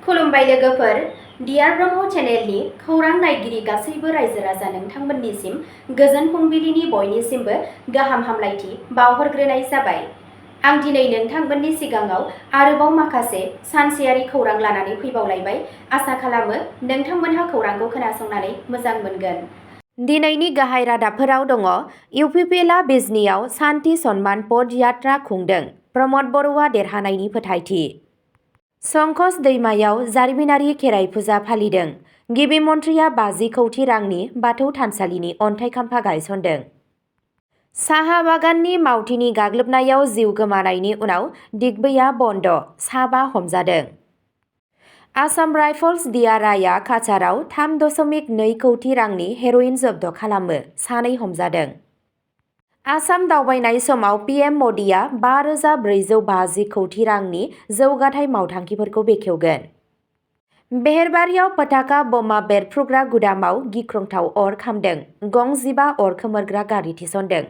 खुलुमबाय लोगोफोर, डियार ब्रह्म चेनेलनि खौरां नायगिरि गासैबो रायजो राजा नोंथांमोननिसिम गोजोन फुंबिलिनि बयनिसिमबो गाहाम हामलायथि बावहरग्रोनाय जाबाय। आं दिनै नोंथांमोननि सिगाङाव आरोबाव माखासे सानसेयारि खौरां लानानै फैबावलायबाय। आसा खालामो नोंथांमोनहा खौरांखौ खोनासंनानै मोजां मोनगोन। दिनैनि गाहाय रादाबफोराव दङ। इउपिपिएलआ बिजनीआव सान्ति सन्मान पद यात्रा खुंदों। प्रमद बर'आ देरहानायनि फोथायथि। संकस दैमायाव जारिमिनारि खेराइ फुजा फालिदों। गिबि मन्थ्रिया 50 कौटि रांनि बाथौ थानसालिनि अन्थाइ खाम्फा गायसनदों। साहा बागाननि मावथिनि गाग्लोबनायाव जिउ गोमानायनि उनाव दिग्बैया बन्द, 7 हमजादों। आसाम राइफल्स डिआरआइआ काछाराव 3.2 कौटि रांनि हेर'इन जब्द खालामो, 2 हमजादों। आसाम दावबायनाय समाव पीएम मदिआ 5,450 कौटि रांनि जौगाथाय मावथांखिफोरखौ बेखेवगोन। बेहेरबारियाव पटाखा बमा बेरफ्रुग्रा गुदामाव गिख्रंथाव अर खामदों। गं 15 अर खोमोरग्रा गारि थिसनदों।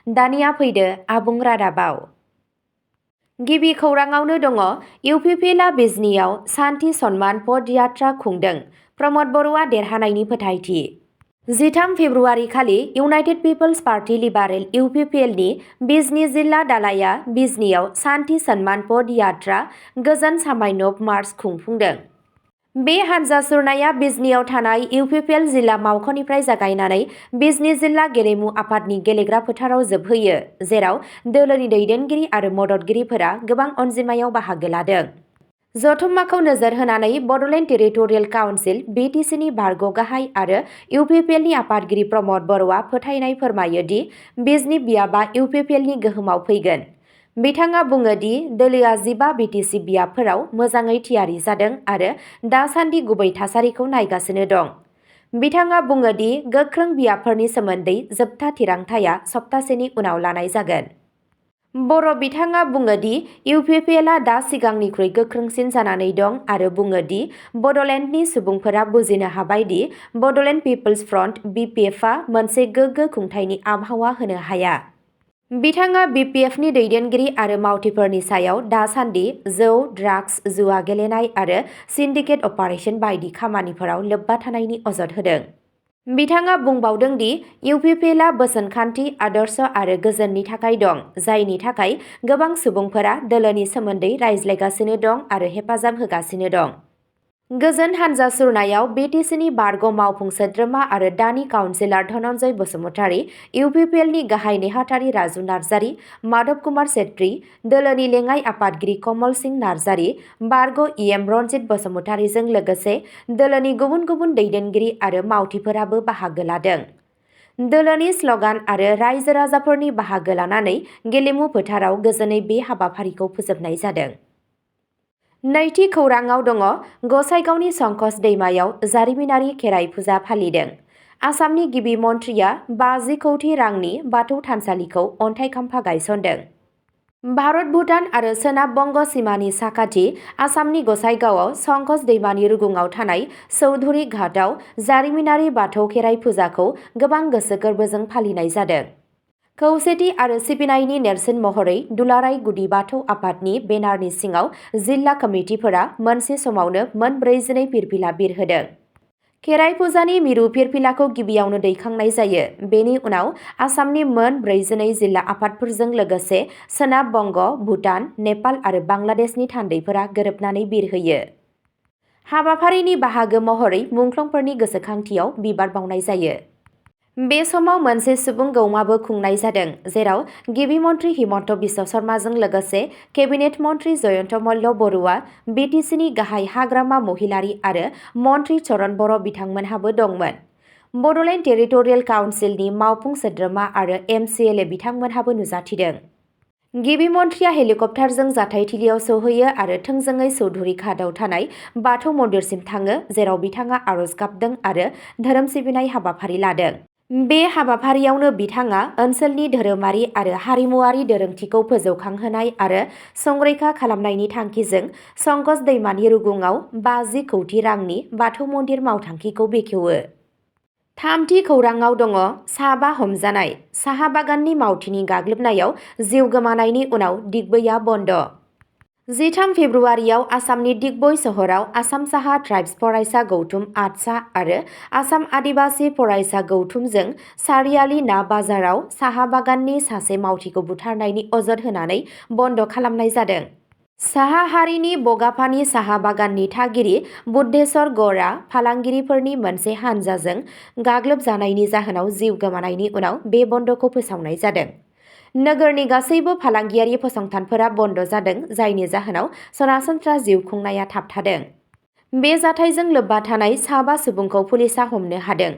दानिया फैदो आबुं रादाबाव। गिबि खौराङावनो दङ। इउपिपिएलआ बिजनीआव सान्ति सन्मान पद यात्रा खुंदों। प्रमद बर'आ देरहानायनि फोथायथि। 13 फेब्रुवारि खालि इउनाइटेड पिपल्स पार्टी लिबारेल इउपिपिएलनि बिजनी जिल्ला दालाइआ बिजनीआव सान्ति सन्मान पद यात्रा गोजोन सामायनब मार्च खुंफुंदों। बे हानजा सुरनाया बिजनीआव थानाय इउपिपिएल जिल्ला मावख'निफ्राय जागायनानै बिजनी जिल्ला गेलेमु आफादनि गेलेग्रा फोथाराव जोबहैयो, जेराव दोलोनि दैदेनगिरि आरो मददगिरिफोरा गोबां अनजिमायाव बाहागो लादों। जथुम्माखौ नोजोर होनानै बड'लेण्ड टेरिटरियेल काउन्सिल (BTC)नि बारग' गाहाय आरो इउपिपिएलनि आफादगिरि प्रमद बर'आ फोथायनाय फोरमायो दि बिजनी बियाबा इउपिपिएलनि गोहोमाव फैगोन। बिथाङा बुङो दि दोलोआ 15 BTC बियाबफोराव मोजाङै थियारि जादों आरो दासान्दि गुबै थासारिखौ नायगासिनो दं। बिथाङा बुङो दि गोख्रों बियाबफोरनि सोमोन्दै जोबथा थिरांथाया सप्तासेनि उनाव लानाय जागोन। बिथाङा बुङो दि इउपिपिएलआ दा सिगांनिख्रुइ गोख्रोंसिन जानानै दं आरो बुङो दि बड'लेण्डनि सुबुंफोरा बुजिनो हाबाय दि बड'लेण्ड पिपल्स फ्रन्ट (BPF) आ मोनसे गोग्गो खुंथायनि आबहावा होनो हाया। बिथाङा BPF नि दैदेनगिरि आरो मावथिफोरनि सायाव दासान्दि जौ, ड्राग्स, जुवा गेलेनाय आरो सिन्डिकेट अपारेशन बायदि खामानिफोराव लोब्बा थानायनि अजद होदों। बिथाङा बुंबावदों दि इउपिपिएलआ बोसोनखान्थि, आदर्श आरो गोजोननि थाखाय दं, जायनि थाखाय गोबां सुबुंफोरा दोलोनि सोमोन्दै रायज्लायगासिनो दं आरो हेफाजाब होगासिनो दं। गोजोन हानजा सुरनायाव BTC-नि बारग' मावफुं सोद्रोमा आरो दानि काउन्सिलर धनन्जय बसुमतारी, इउपिपिएलनि गाहाय नेहाथारि राजु नार्जारी, माधव कुमार छेत्री, दोलोनि लेङाइ आफादगिरि कमल सिंह नार्जारी, बारग' EM रन्जित बसुमतारीजों लोगोसे दोलोनि गुबुन गुबुन दैदेनगिरि आरो मावथिफोराबो बाहागो लादों। दोलोनि स्ल'गान आरो रायजो राजाफोरनि बाहागो लानानै गेलेमु फोथाराव गोजोनै बे हाबाफारिखौ फोजोबनाय जादों। नैथि खौराङाव दङ। गसाइगावनि संकस दैमायाव जारिमिनारि खेराइ फुजा फालिदों। आसामनि गिबि मन्थ्रिया 50 कौटि रांनि बाथौ थानसालिखौ अन्थाइ खाम्फा गायसनदों। भारत-भुटान आरो सोनाब बंग सिमानि साखाथि आसामनि गसाइगावआव संकस दैमानि रुगुङाव थानाय चौधुरी घाटआव जारिमिनारि बाथौ खेराइ फुजाखौ गोबां गोसो गोरबोजों फालिनाय जादों। खौसेथि आरो सिबिनायनि नेरसोन महरै दुलाराय गुदि बाथौ आफादनि बेनारनि सिङाव जिल्ला कमिटिफोरा मोनसे समावनो मोन 42 फिरफिला बिरहोदों। खेराइ फुजानि मिरु फिरफिलाखौ गिबियावनो दैखांनाय जायो। बेनि उनाव आसामनि मोन 42 जिल्ला आफादफोरजों लोगोसे सोनाब बंग, भुटान, नेपाल आरो बांलादेशनि थान्दैफोरा गोरोबनानै बिरहोयो। हाबाफारिनि बाहागो महरै मुंख्लंफोरनि गोसोखांथियाव बिबार बावनाय जायो। बे समाव मोनसे सुबुं गौमाबो खुंनाय जादों, जेराव गिबि मन्थ्रि हिमन्त बिश्व शर्माजों लोगोसे केबिनेट मन्थ्रि जयन्त मल्ल बरुवा, BTC-नि गाहाय हाग्रामा महिलारि आरो मन्थ्रि चरण बर' बिथांमोनहाबो दंमोन। बड'लेण्ड टेरिटरियेल काउन्सिलनि मावफुं सोद्रोमा आरो MCLA बिथांमोनहाबो नुजाथिदों। गिबि मन्थ्रिया हेलिकप्टारजों जाथायथिलियाव सौहैयो आरो थोंजोङै चौधुरी घाटआव थानाय बाथौ मन्दिरसिम थाङो, जेराव बिथाङा आरज गाबदों आरो धोरोम सिबिनाय हाबाफारि लादों। बे हाबाफारियावनो बिथाङा ओनसोलनि धोरोमारि आरो हारिमुआरि दोरोंथिखौ फोजौखांहोनाय आरो संरैखा खालामनायनि थांखिजों संकस दैमानि रुगुङाव 50 कौटि रांनि बाथौ मन्दिर मावथांखिखौ बेखेवो। थामथि खौराङाव दङ। 7 हमजानाय। साहा बागाननि मावथिनि गाग्लोबनायाव जिउ गोमानायनि उनाव दिग्बैया बन्द। 13 फेब्रुवारियाव आसामनि दिगबय सहराव आसाम साहा ट्राइब्स फरायसा गौथुम आटसा आरो आसाम आदिबासि फरायसा गौथुमजों सारियालि ना बाजाराव साहा बागाननि सासे मावथिखौ बुथारनायनि अजद होनानै बन्द खालामनाय जादों। साहा हारिनि बगाफानि साहा बागाननि थागिरि बुद्धेश्वर गौड़आ फालांगिरिफोरनि मोनसे हानजाजों गाग्लोबजानायनि जाहोनाव जिउ गोमानायनि उनाव बे बन्दखौ फोसावनाय जादों। नोगोरनि गासैबो फालांगियारि फसंथानफोरा बन्द जादों, जायनि जाहोनाव सरासनस्रा जिउ खुंनाया थाबथादों। बे जाथायजों लोब्बा थानाय 7 सुबुंखौ पुलिसआ हमनो हादों।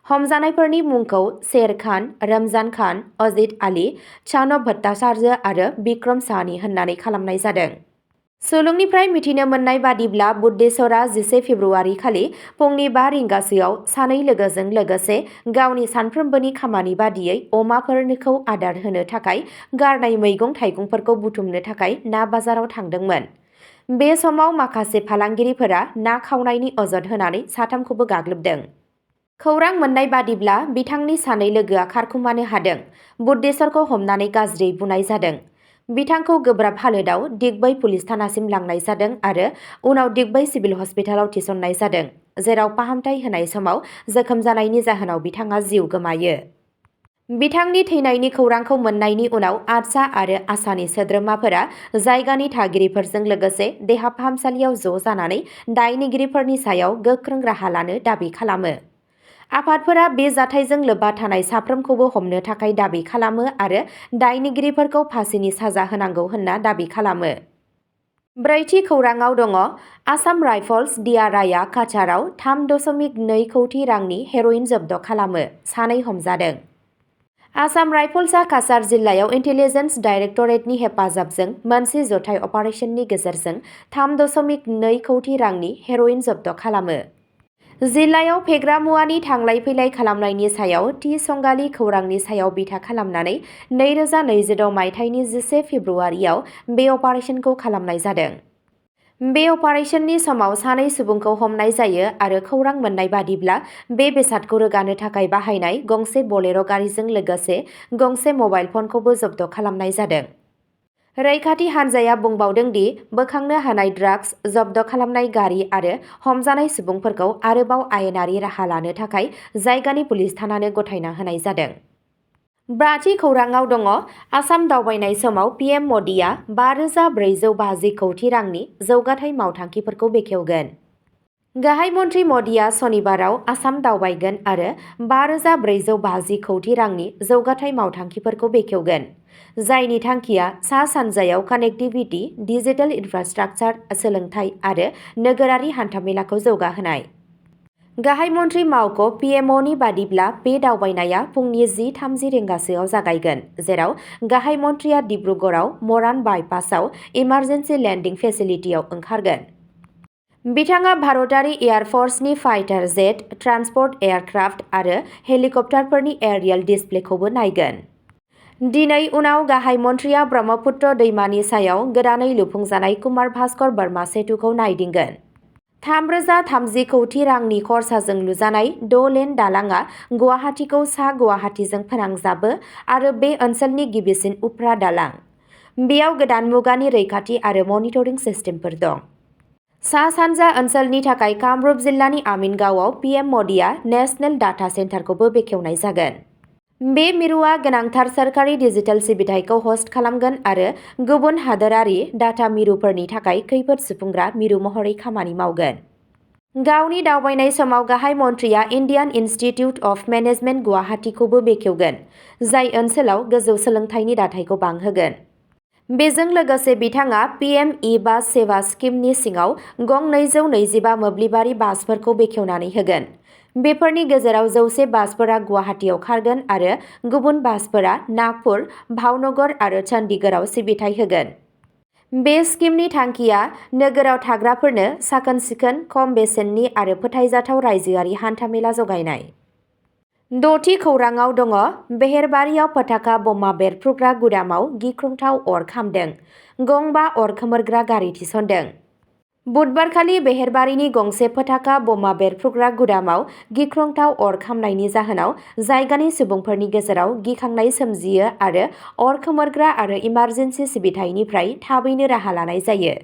हमजानायफोरनि मुंखौ शेर खान, रमजान खान, अजीत आली, चानब भट्टाचार्य आरो बिक्रम साहनी होननानै खालामनाय जादों। सुलुंनिफ्राय मिथिनो मोननाय बादिब्ला बुद्धेश्वरा 11 फेब्रुवारि खालि फुंनि 5 रिंगासोआव सानै लोगोजों लोगोसे गावनि सानफ्रोमबोनि खामानि बादियै अमाफोरखौ आदार होनो थाखाय गारनाय मैगं-थाइगंफोरखौ बुथुमनो थाखाय ना बाजाराव थांदोंमोन। बे समाव माखासे फालांगिरिफोरा ना खावनायनि अजद होनानै साथामखौबो गाग्लोबदों। खौरां मोननाय बादिब्ला बिथांनि सानै लोगोआ खारखुमानो हादों। बुद्धेश्वरखौ हमनानै गाज्रियै बुनाय जादों। बिथांखौ गोब्राब हालोदाव दिगबै पुलिस थानासिम लांनाय जादों आरो उनाव दिगबै सिभिल हस्पिटालाव थिसननाय जादों, जेराव फाहामथाय होनाय समाव जोखोम जानायनि जाहोनाव बिथाङा जिउ गोमायो। बिथांनि थैनायनि खौरांखौ मोननायनि उनाव आटसा आरो आसानि सोद्रोमाफोरा जायगानि थागिरिफोरजों लोगोसे देहा फाहामसालियाव ज' जानानै दायनिगिरिफोरनि सायाव गोख्रों राहा लानो दाबि खालामो। आफादफोरा बे जाथायजों लोब्बा थानाय साफ्रोमखौबो हमनो थाखाय दाबि खालामो आरो दायनिगिरिफोरखौ फासिनि साजा होनांगौ होनना दाबि खालामो। ब्रैथि खौराङाव दङ आसाम राइफल्स डिआरआइआ काछाराव 3.2 कौटि रांनि हेर'इन जब्द खालामो, सानै हमजादों। आसाम राइफल्सआ काछार जिल्लायाव इन्टेलिजेन्स डाइरेक्टरेटनि हेफाजाबजों मोनसे जथाय अपारेशननि गेजेरजों 3.2 कौटि रांनि हेर'इन जब्द खालामो। जिल्लायाव फेग्रा मुवानि थांलाय फैलाय खालामनायनि सायाव थि संगालि खौरांनि सायाव बिथा खालामनानै 2026 मायथाइनि 11 फेब्रुवारियाव बे अपारेशनखौ खालामनाय जादों। बे अपारेशननि समाव सानै सुबुंखौ हमनाय जायो आरो खौरां मोननाय बादिब्ला बे बेसादखौ रोगानो थाखाय बाहायनाय गंसे बलेर' गारिजों लोगोसे गंसे मबाइल फनखौबो जब्द खालामनाय जादों। रैखाथि हान्जाया बुंबावदों दि बोखांनो हानाय ड्राग्स, जब्द खालामनाय गारि आरो हमजानाय सुबुंफोरखौ आरोबाव आयेनारि राहा लानो थाखाय जायगानि पुलिस थानानो गथायना होनाय जादों। ब्राथि खौराङाव दङ आसाम दावबायनाय समाव पीएम मदिआ 5,450 कौटि रांनि जौगाथाय मावथांखिफोरखौ बेखेवगोन। गाहाय मन्थ्रि मदिआ सनिबाराव आसाम दावबायगोन आरो 5,450 कौटि रांनि जौगाथाय मावथांखिफोरखौ बेखेवगोन, जायनि थांखिया सा-सानजायाव कानेक्टिभिटि, डिजिटेल इन्फ्रास्ट्राक्चार, सोलोंथाय आरो नोगोरारि हान्थामेलाखौ जौगाहोनाय। गाहाय मन्थ्रि मावख' पिएमअनि बादिब्ला बे दावबायनाया फुंनि 10:30 रिंगासोआव जागायगोन, जेराव गाहाय मन्थ्रिया डिब्रुगड़आव मरान बाइपासआव इमार्जेन्सि लेन्डिं फेसिलिटियाव ओंखारगोन। बिथाङा भारतारि एयार फर्सनि फाइटार जेट, ट्रान्सपर्ट एयारक्राफ्ट आरो हेलिकप्टारफोरनि एरियेल डिसप्लेखौबो नायगोन। दिनै उनाव गाहाय मन्थ्रिया ब्रह्मपुत्र दैमानि सायाव गोदानै लुफुंजानाय कुमार भास्कर बर्मा सेतुखौ नायदिंगोन। 3,030 कौटि रांनि खरसाजों लुजानाय 6-लेन दालांआ गुवाहाटीखौ सा-गुवाहाटीजों फोनांजाबो आरो बे ओनसोलनि गिबिसिन उफ्रा दालां। बेयाव गोदान मुगानि रैखाथि आरो मनिटरिं सिस्टेमफोर दं। सा-सानजा ओनसोलनि थाखाय कामरुप जिल्लानि आमिनगावआव पीएम मदिआ नेशनेल डाटा सेन्टारखौबो बेखेवनाय जागोन। बे मिरुआ गोनांथार सोरखारि डिजिटेल सिबिथायखौ हस्ट खालामगोन आरो गुबुन हादोरारि डाटा मिरुफोरनि थाखाय खैफोद सुफुंग्रा मिरु महरै खामानि मावगोन। गावनि दावबायनाय समाव गाहाय मन्थ्रिया इन्डियान इनस्टिट्युट अफ मेनेजमेन्ट गुवाहाटीखौबो बेखेवगोन, जाय ओनसोलाव गोजौ सोलोंथाइनि दाथायखौ बांहोगोन। बेजों लोगोसे बिथाङा पीएम ई-बास सेवा स्किमनि सिङाव गं 225 मोब्लिबारि बासफोरखौ बेखेवनानै होगोन। बेफोरनि गेजेराव 100 बासफोरा गुवाहाटीआव खारगोन आरो गुबुन बासफोरा नागपुर, भावनगर आरो चन्डीगढ़आव सिबिथाय होगोन। बे स्किमनि थांखिया नोगोराव थाग्राफोरनो साखोन-सिखोन, खम बेसेननि आरो फोथायजाथाव रायजोआरि हान्थामेला जगायनाय। 6थि खौराङाव दङ बेहेरबारियाव पटाखा बमा बेरफ्रुग्रा गुदामाव गिख्रंथाव अर खामदों, गं 5 अर खोमोरग्रा गारि थिसनदों। बुधबारखालि बेहेरबारिनि गंसे पटाका बमा बेरफ्रुग्रा गुदामाव गिख्रंथाव अर खामनायनि जाहोनाव जायगानि सुबुंफोरनि गेजेराव गिखांनाय सोमजियो आरो अर खोमोरग्रा आरो इमारजेन्सि सिबिथायनिफ्राय थाबैनो राहा लानाय जायो।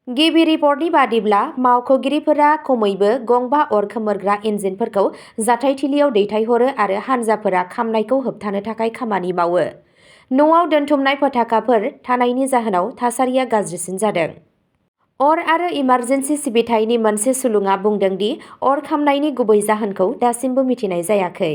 गिबि रिपर्टनि बादिब्ला मावख'गिरिफोरा खमैबो गंबा अर खोमोरग्रा इन्जिनफोरखौ जाथायथिलियाव दैथायहरो आरो हानजाफोरा खामनायखौ होबथानो थाखाय खामानि मावो। न'आव दोनथुमनाय पटाकाफोर थानायनि जाहोनाव थासारिया गाज्रिसिन जादों। अर आरो इमारजेन्सि सिबिथायनि मोनसे सुलुङा बुंदों दि अर खामनायनि गुबै जाहोनखौ दासिमबो मिथिनाय जायाखै।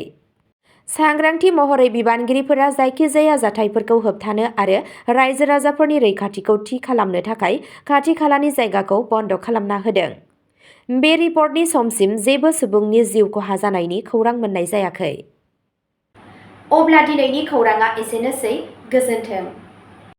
सांग्रांथि महरै बिबानगिरिफोरा जायखिजाया जाथायफोरखौ होबथानो आरो रायजो-राजाफोरनि रैखाथिखौ थि खालामनो थाखाय खाथि-खालानि जायगाखौ बन्द' खालामना होदों। बे रिपर्टनि समसिम जेबो सुबुंनि जिउ खहा जानायनि खौरां मोननाय जायाखै। अब्ला दिनैनि खौरांआ एसेनोसै। गोजोन्थों।